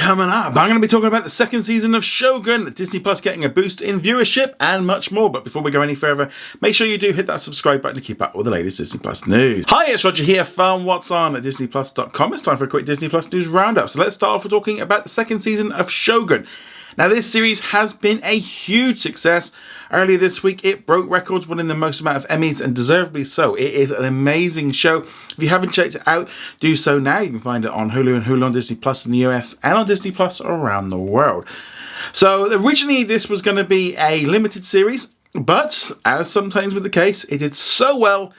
Coming up, I'm going to be talking about the second season of Shōgun, Disney Plus getting a boost in viewership, and much more. But before we go any further, make sure you do hit that subscribe button to keep up with the latest Disney Plus news. Hi, it's Roger here from What's On at DisneyPlus.com. It's time for a quick Disney Plus news roundup. So let's start off with talking about the second season of Shōgun. Now, this series has been a huge success. Earlier this week, it broke records, winning the most amount of Emmys, and deservedly so. It is an amazing show. If you haven't checked it out, do so now. You can find it on Hulu and Hulu on Disney Plus in the US and on Disney Plus around the world. So originally, this was going to be a limited series, but as sometimes with the case, it did so well,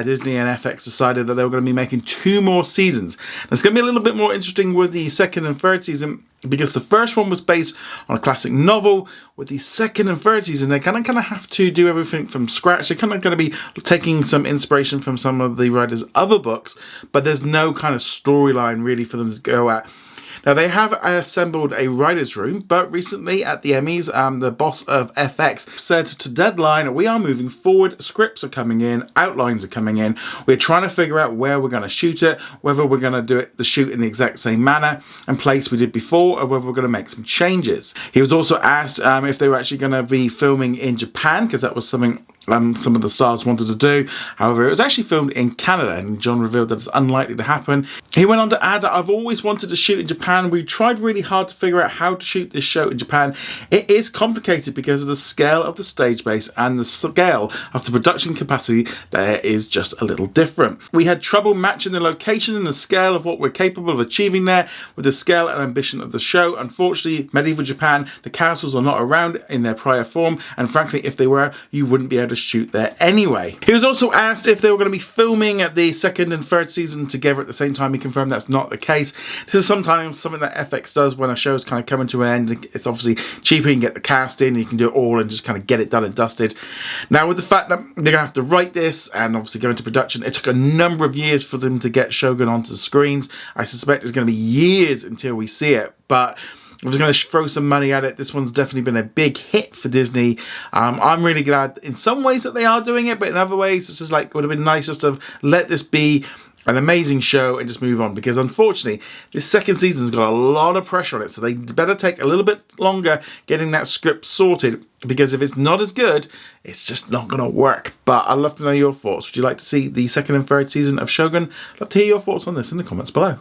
Disney and FX decided that they were going to be making 2 more seasons. And it's going to be a little bit more interesting with the second and third season, because the first one was based on a classic novel. With the second and third season, they kind of have to do everything from scratch. They're kind of going to be taking some inspiration from some of the writers' other books, but there's no kind of storyline really for them to go at. Now, they have assembled a writer's room, but recently at the Emmys, the boss of FX said to Deadline, we are moving forward, scripts are coming in, outlines are coming in, we're trying to figure out where we're going to shoot it, whether we're going to do the shoot in the exact same manner and place we did before, or whether we're going to make some changes. He was also asked if they were actually going to be filming in Japan, because that was something some of the stars wanted to do. However, it was actually filmed in Canada, and John revealed that it's unlikely to happen. He went on to add that I've always wanted to shoot in Japan. We tried really hard to figure out how to shoot this show in Japan. It is complicated because of the scale of the stage base and the scale of the production capacity there is just a little different. We had trouble matching the location and the scale of what we're capable of achieving there with the scale and ambition of the show. Unfortunately, medieval Japan, the castles are not around in their prior form, and frankly, if they were, you wouldn't be able to shoot there anyway. He was also asked if they were going to be filming at the second and third season together at the same time. He confirmed that's not the case. This is sometimes something that FX does when a show is kind of coming to an end. It's obviously cheaper, you can get the cast in, you can do it all and just kind of get it done and dusted. Now, with the fact that they're going to have to write this and obviously go into production, it took a number of years for them to get Shōgun onto the screens. I suspect it's going to be years until we see it, but I was going to throw some money at it. This one's definitely been a big hit for Disney. I'm really glad in some ways that they are doing it, but in other ways, it's just like, it would have been nice just to let this be an amazing show and just move on, because unfortunately, this second season's got a lot of pressure on it, so they better take a little bit longer getting that script sorted, because if it's not as good, it's just not going to work. But I'd love to know your thoughts. Would you like to see the second and third season of Shōgun? I'd love to hear your thoughts on this in the comments below.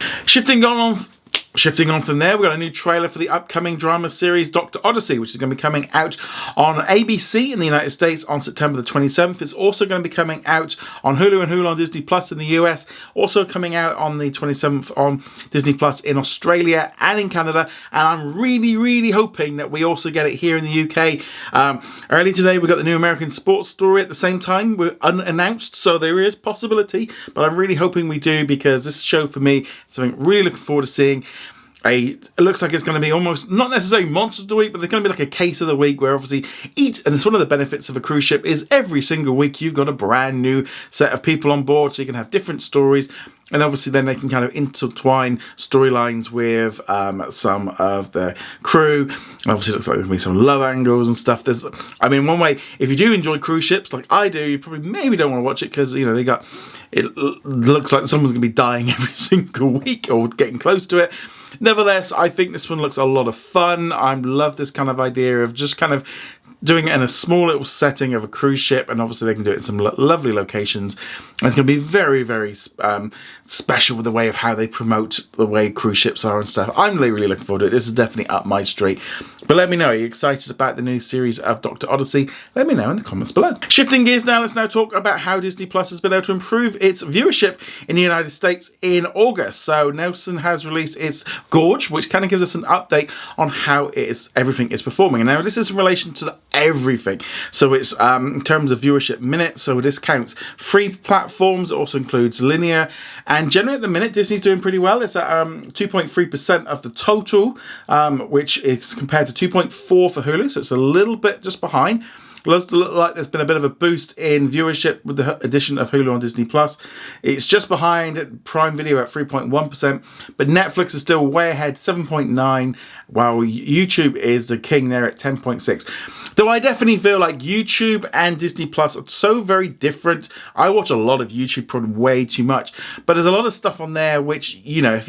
Shifting on from there, we've got a new trailer for the upcoming drama series Dr. Odyssey, which is going to be coming out on ABC in the United States on September the 27th. It's also going to be coming out on Hulu and Hulu on Disney Plus in the US, also coming out on the 27th on Disney Plus in Australia and in Canada, and I'm really hoping that we also get it here in the UK. Early today, we got the new American sports story at the same time. We're unannounced, so there is possibility, but I'm really hoping we do, because this show for me is something I'm really looking forward to seeing. It looks like it's going to be almost, not necessarily Monsters of the Week, but there's going to be like a case of the week where obviously and it's one of the benefits of a cruise ship is every single week you've got a brand new set of people on board, so you can have different stories. And obviously then they can kind of intertwine storylines with some of the crew. Obviously it looks like there's going to be some love angles and stuff. One way, if you do enjoy cruise ships like I do, you probably maybe don't want to watch it, because, you know, it looks like someone's going to be dying every single week or getting close to it. Nevertheless, I think this one looks a lot of fun. I love this kind of idea of just kind of doing it in a small little setting of a cruise ship, and obviously they can do it in some lovely locations. And it's going to be very special with the way of how they promote the way cruise ships are and stuff. I'm really looking forward to it. This is definitely up my street. But let me know, are you excited about the new series of Dr. Odyssey? Let me know in the comments below. Shifting gears now, let's now talk about how Disney Plus has been able to improve its viewership in the United States in August. So Nielsen has released its Gorge, which kind of gives us an update on how everything is performing. And now this is in relation to everything. So it's in terms of viewership minutes, so this counts free platforms, it also includes linear, and generally at the minute Disney's doing pretty well. It's at 2.3% of the total, which is compared to 2.4 for Hulu, so it's a little bit just behind. It does look like there's been a bit of a boost in viewership with the addition of Hulu on Disney Plus. It's just behind Prime Video at 3.1%, but Netflix is still way ahead, 7.9%, while YouTube is the king there at 10.6%. Though I definitely feel like YouTube and Disney Plus are so very different. I watch a lot of YouTube, probably way too much, but there's a lot of stuff on there which, you know,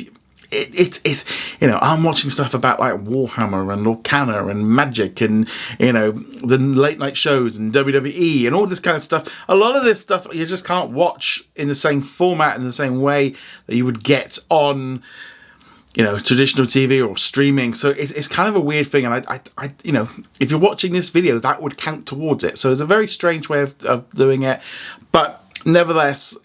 it's you know, I'm watching stuff about like Warhammer and Lorcana and Magic and, you know, the late night shows and WWE and all this kind of stuff. A lot of this stuff you just can't watch in the same format, in the same way that you would get on, you know, traditional TV or streaming. So it's kind of a weird thing, and I you know, if you're watching this video, that would count towards it. So it's a very strange way of doing it, but nevertheless,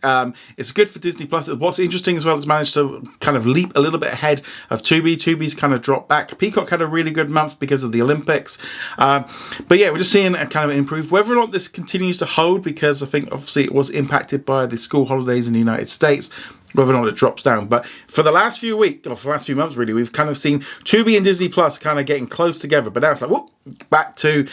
it's good for Disney Plus. What's interesting as well, it's managed to kind of leap a little bit ahead of Tubi. Tubi's kind of dropped back. Peacock had a really good month because of the Olympics. But yeah, we're just seeing a kind of improved. Whether or not this continues to hold, because I think obviously it was impacted by the school holidays in the United States, whether or not it drops down. But for the last few weeks, or for the last few months really, we've kind of seen Tubi and Disney Plus kind of getting close together. But now it's like, whoop, back to...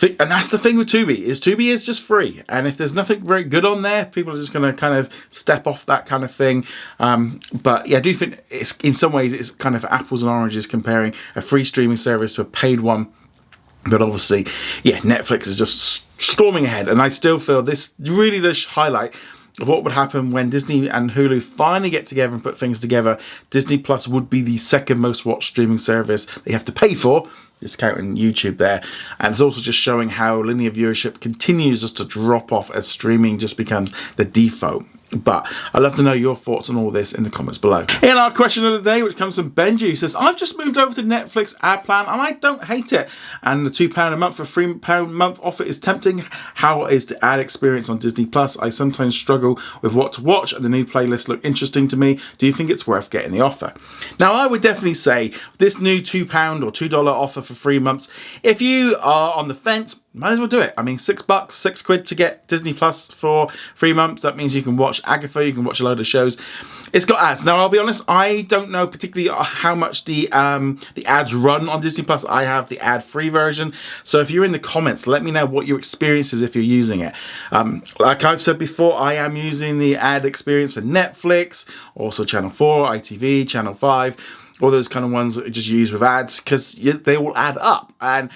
And that's the thing with Tubi is just free, and if there's nothing very good on there, people are just going to kind of step off that kind of thing. But yeah, I do think it's, in some ways, it's kind of apples and oranges comparing a free streaming service to a paid one. But obviously, yeah, Netflix is just storming ahead, and I still feel this really does highlight of what would happen when Disney and Hulu finally get together and put things together. Disney Plus would be the second most watched streaming service they have to pay for, discounting YouTube there. And it's also just showing how linear viewership continues just to drop off as streaming just becomes the default. But I'd love to know your thoughts on all this in the comments below. In our question of the day, which comes from Benji, who says, I've just moved over to Netflix ad plan and I don't hate it. And the £2 a month for £3 a month offer is tempting. How is the ad experience on Disney Plus? I sometimes struggle with what to watch and the new playlists look interesting to me. Do you think it's worth getting the offer? Now, I would definitely say this new £2 or $2 offer for 3 months, if you are on the fence, might as well do it. I mean, $6, £6 to get Disney Plus for 3 months. That means you can watch Agatha, you can watch a load of shows. It's got ads. Now, I'll be honest, I don't know particularly how much the ads run on Disney Plus. I have the ad-free version. So if you're in the comments, let me know what your experience is if you're using it. Like I've said before, I am using the ad experience for Netflix, also Channel 4, ITV, Channel 5, all those kind of ones that I just use with ads, because they all add up. And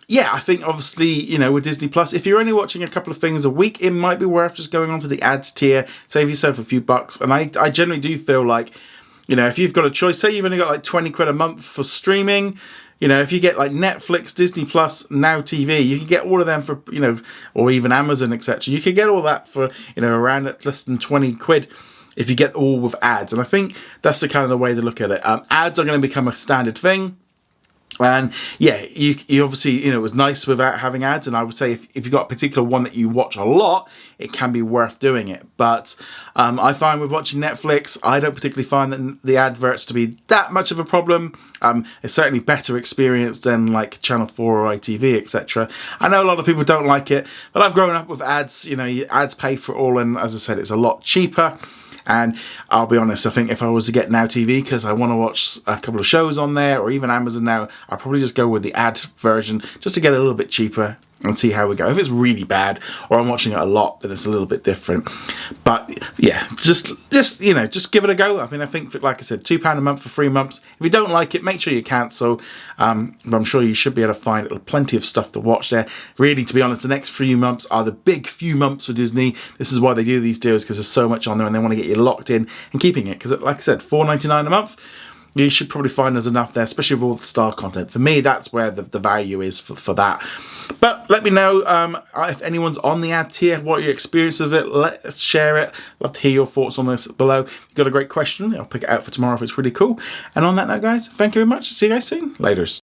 yeah, I think obviously, you know, with Disney Plus, if you're only watching a couple of things a week, it might be worth just going onto the ads tier, save yourself a few bucks. And I generally do feel like, you know, if you've got a choice, say you've only got like £20 a month for streaming, you know, if you get like Netflix, Disney Plus, Now TV, you can get all of them for, you know, or even Amazon, etc. You can get all that for, you know, around less than £20 if you get all with ads. And I think that's the kind of the way to look at it. Ads are going to become a standard thing. And yeah, you obviously, you know, it was nice without having ads. And I would say if you've got a particular one that you watch a lot, it can be worth doing it. But I find with watching Netflix, I don't particularly find the adverts to be that much of a problem. It's certainly better experience than like Channel 4 or ITV, etc. I know a lot of people don't like it, but I've grown up with ads. You know, ads pay for it all. And as I said, it's a lot cheaper. And I'll be honest, I think if I was to get Now TV because I want to watch a couple of shows on there, or even Amazon Now, I'll probably just go with the ad version just to get a little bit cheaper and see how we go. If it's really bad or I'm watching it a lot, then it's a little bit different. But yeah, just you know, just give it a go. I mean, I think, like I said, £2 a month for 3 months. If you don't like it, make sure you cancel. But I'm sure you should be able to find plenty of stuff to watch there. Really, to be honest, the next few months are the big few months for Disney. This is why they do these deals, because there's so much on there and they want to get you locked in and keeping it. Because like I said, $4.99 a month, you should probably find there's enough there, especially with all the star content. For me, that's where the value is for that. But let me know if anyone's on the ad tier, what your experience of it. Let's share it. Love to hear your thoughts on this below. If you've got a great question, I'll pick it out for tomorrow if it's really cool. And on that note, guys, thank you very much. See you guys soon. Laters.